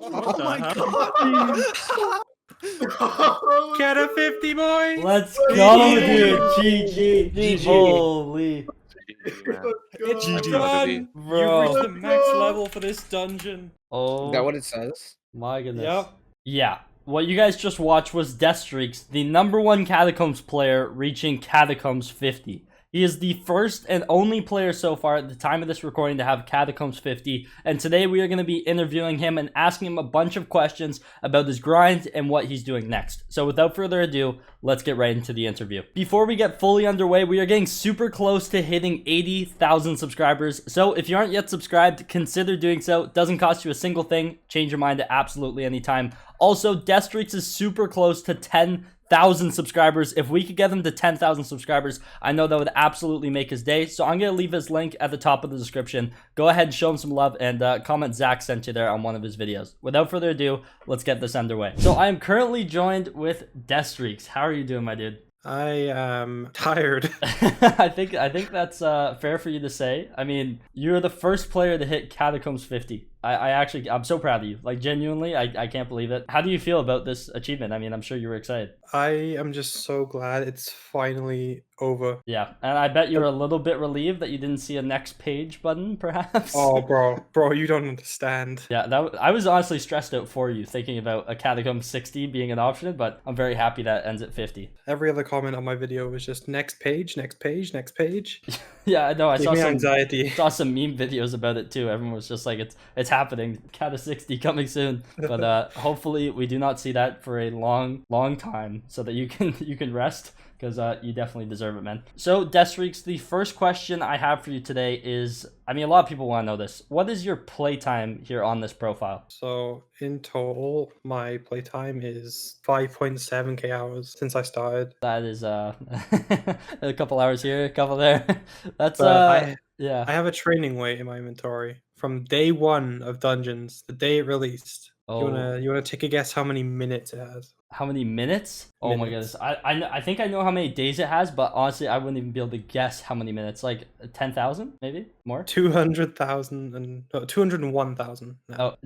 Oh my god! Get a 50, boys! Let's go, dude. GG. GG. Holy. It's GG. done! Bro. You reached the max level for this dungeon. Oh. Is that what it says? My goodness. Yep. Yeah. What you guys just watched was Deathstreaks, the #1 Catacombs player, reaching Catacombs 50. He is the first and only player so far at the time of this recording to have Catacombs 50, and today we are going to be interviewing him and asking him a bunch of questions about his grind and what he's doing next. So without further ado, let's get right into the interview. Before we get fully underway, we are getting super close to hitting 80,000 subscribers, so if you aren't yet subscribed, consider doing so. It doesn't cost you a single thing, change your mind at absolutely any time. Also, Deathstreaks is super close to 10,000 subscribers. If we could get him to 10,000 subscribers, I know that would absolutely make his day. So I'm going to leave his link at the top of the description. Go ahead and show him some love and comment Zach sent you there on one of his videos. Without further ado, let's get this underway. So I am currently joined with Deathstreaks. How are you doing, my dude? I am tired. I think that's fair for you to say. I mean, you're the first player to hit Catacombs 50. I'm so proud of you. Like, genuinely, I can't believe it. How do you feel about this achievement? I mean, I'm sure you were excited. I am just so glad it's finally over. Yeah, and I bet you're a little bit relieved that you didn't see a next page button, perhaps. Oh, bro, you don't understand. Yeah, I was honestly stressed out for you, thinking about a Catacomb 60 being an option, but I'm very happy that ends at 50. Every other comment on my video was just next page, next page, next page. Yeah, I know. I Gave saw me some anxiety. saw some meme videos about it too. Everyone was just like, it's happening. Cata 60 coming soon. But hopefully we do not see that for a long time, so that you can rest, because you definitely deserve it, man. So Deathstreaks, the first question I have for you today is, I mean, a lot of people want to know this. What is your playtime here on this profile? So in total, my playtime is 5.7k hours since I started. That is a couple hours here, a couple there. That's yeah. I have a training weight in my inventory from day one of Dungeons, the day it released. Oh. You wanna take a guess how many minutes it has? How many minutes? Oh my goodness. I think I know how many days it has, but honestly, I wouldn't even be able to guess how many minutes. Like 10,000, maybe more. 200,000 and no, 201,000. Oh,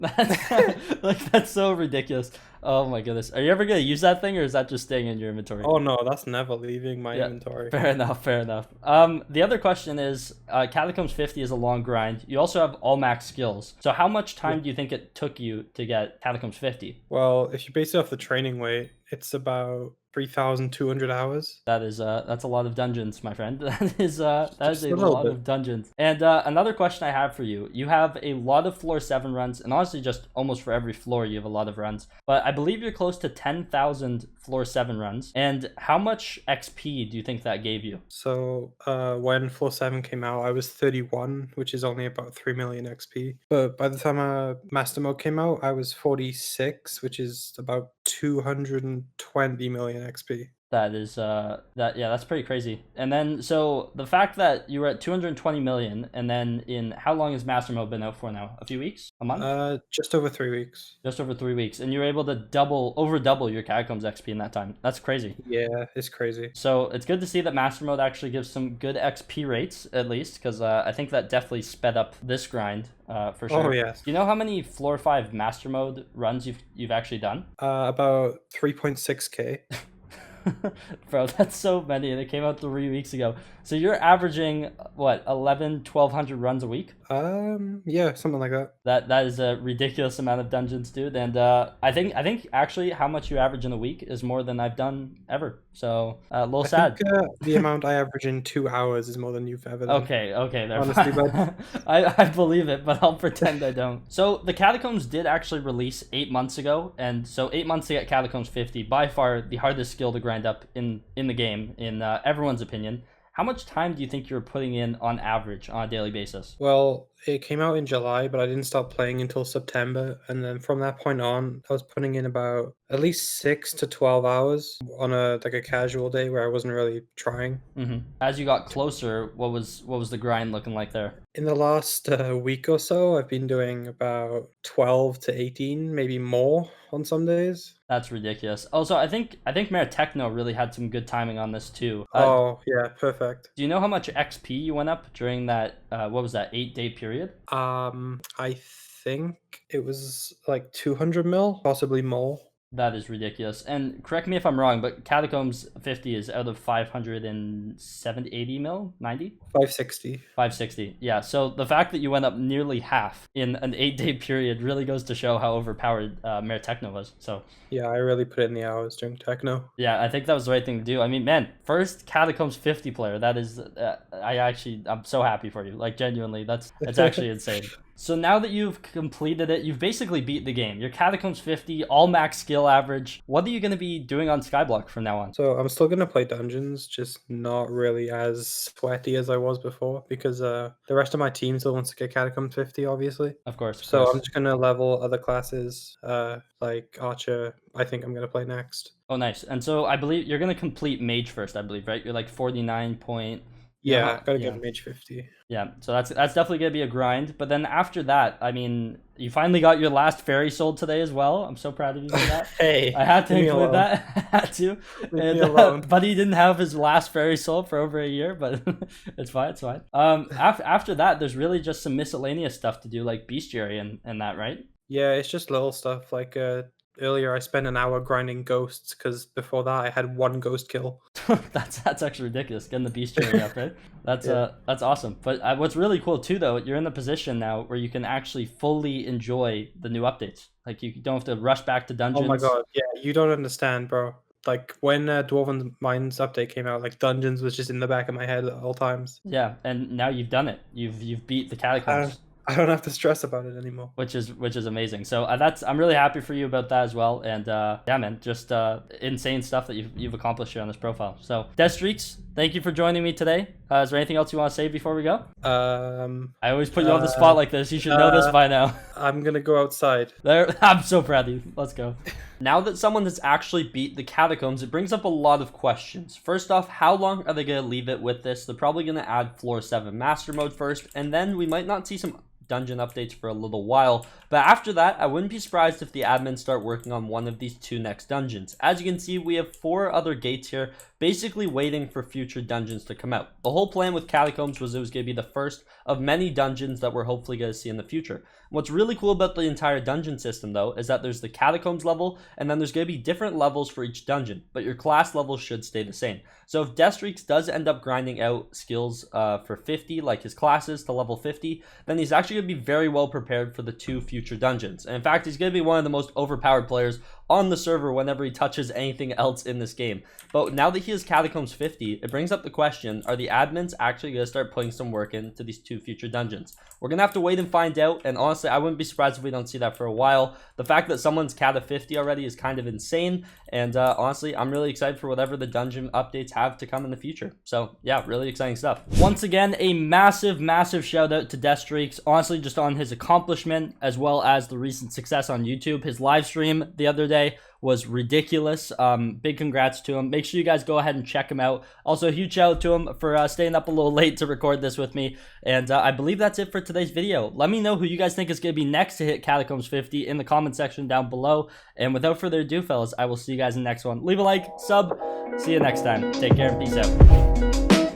that's so ridiculous. Oh my goodness. Are you ever gonna use that thing, or is that just staying in your inventory? Oh no, that's never leaving my inventory. Fair enough. The other question is, Catacombs 50 is a long grind. You also have all max skills. So how much time do you think it took you to get Catacombs 50? Well, if you base it off the training weight, it's about 3,200 hours. That's a lot of dungeons, my friend. That is a lot of dungeons. And another question I have for you: you have a lot of floor 7 runs, and honestly, just almost for every floor you have a lot of runs. But I believe you're close to 10,000 floor 7 runs. And how much XP do you think that gave you? So when floor 7 came out, I was 31, which is only about 3 million XP. But by the time Master Mode came out, I was 46, which is about 220 million XP. That is that's pretty crazy. And then so the fact that you were at 220 million, and then in how long has Master Mode been out for now? A few weeks? A month? Just over 3 weeks. Just over 3 weeks, and you're able to over double your Catacombs XP in that time. That's crazy. Yeah, it's crazy. So it's good to see that Master Mode actually gives some good XP rates, at least, because I think that definitely sped up this grind for sure. Oh yes. Do you know how many floor 5 Master Mode runs you've actually done? About 3.6k. Bro, that's so many, and it came out 3 weeks ago. So you're averaging what, 1,200 runs a week? Yeah, something like that. That is a ridiculous amount of dungeons, dude. And I think actually how much you average in a week is more than I've done ever. So a little sad. Think, the amount I average in 2 hours is more than you've ever done. Okay, honestly, but I believe it, but I'll pretend I don't. So the Catacombs did actually release 8 months ago, and so 8 months to get Catacombs 50, by far the hardest skill to grind up in the game, in everyone's opinion. How much time do you think you're putting in on average on a daily basis? Well, it came out in July, but I didn't start playing until September. And then from that point on, I was putting in about at least 6 to 12 hours on a casual day where I wasn't really trying. As you got closer, what was the grind looking like there? In the last week or so, I've been doing about 12 to 18, maybe more on some days. That's ridiculous. Also, I think Meritechno really had some good timing on this too. Oh yeah, perfect. Do you know how much XP you went up during that? What was that, 8-day period? I think it was like 200 mil, possibly more. That is ridiculous. And correct me if I'm wrong, but Catacombs 50 is out of 570, 80 mil, 90? 560. 560. Yeah, so the fact that you went up nearly half in an 8-day period really goes to show how overpowered Mare Techno was. So Yeah, I really put in the hours during Techno. yeah, I think that was the right thing to do. I mean, man, first Catacombs 50 player. That is, I'm so happy for you. Like, genuinely, that's actually insane. So now that you've completed it, you've basically beat the game. Your Catacombs 50, all max skill average. What are you going to be doing on Skyblock from now on? So I'm still going to play dungeons, just not really as sweaty as I was before, because the rest of my team still wants to get Catacombs 50, obviously. Of course. So I'm just going to level other classes, like Archer. I think I'm going to play next. Oh, nice. And so I believe you're going to complete Mage first, I believe, right? You're like 49 point... Yeah, gotta get Mage 50. Yeah, so that's definitely gonna be a grind. But then after that, I mean, you finally got your last fairy sold today as well. I'm so proud of you for that. Hey, I had to leave me include alone. that. I had to. Leave me And, alone. Buddy didn't have his last fairy sold for over a year, but it's fine. It's fine. After that, there's really just some miscellaneous stuff to do, like bestiary and that, right? Yeah, it's just little stuff. Like earlier, I spent an hour grinding ghosts because before that I had one ghost kill. That's actually ridiculous. Getting the bestiary up, right? That's awesome. But what's really cool too, though, you're in the position now where you can actually fully enjoy the new updates. Like you don't have to rush back to dungeons. Oh my god, yeah, you don't understand, bro. Like when Dwarven Mines update came out, like dungeons was just in the back of my head at all times. Yeah, and now you've done it. You've beat the Catacombs. I don't have to stress about it anymore. Which is amazing. So I'm really happy for you about that as well. And yeah, man, just insane stuff that you've accomplished here on this profile. So Death Streaks, thank you for joining me today. Is there anything else you want to say before we go? I always put you on the spot like this. You should know this by now. I'm gonna go outside. I'm so proud of you. Let's go. Now that someone has actually beat the Catacombs, it brings up a lot of questions. First off, how long are they going to leave it with this? They're probably going to add Floor 7 Master Mode first, and then we might not see some dungeon updates for a little while. But after that, I wouldn't be surprised if the admins start working on one of these 2 next dungeons. As you can see, we have 4 other gates here, basically waiting for future dungeons to come out. The whole plan with Catacombs was it was going to be the first of many dungeons that we're hopefully going to see in the future. What's really cool about the entire dungeon system, though, is that there's the Catacombs level, and then there's going to be different levels for each dungeon, but your class levels should stay the same. So if Deathstreaks does end up grinding out skills for 50, like his classes to level 50, then he's actually going to be very well prepared for the 2 future dungeons. And in fact, he's going to be one of the most overpowered players on the server whenever he touches anything else in this game. But now that he has Catacombs 50, it brings up the question, are the admins actually going to start putting some work into these 2 future dungeons? We're going to have to wait and find out, and honestly, I wouldn't be surprised if we don't see that for a while. The fact that someone's Cata 50 already is kind of insane, and honestly, I'm really excited for whatever the dungeon updates have to come in the future. So yeah, really exciting stuff. Once again, a massive shout out to Deathstreaks, honestly, just on his accomplishment, as well as the recent success on YouTube. His live stream the other day was ridiculous. Big congrats to him. Make sure you guys go ahead and check him out. Also, a huge shout out to him for staying up a little late to record this with me. And I believe that's it for today's video. Let me know who you guys think is going to be next to hit Catacombs 50 in the comment section down below. And without further ado, fellas, I will see you guys in the next one. Leave a like, sub. See you next time. Take care and peace out.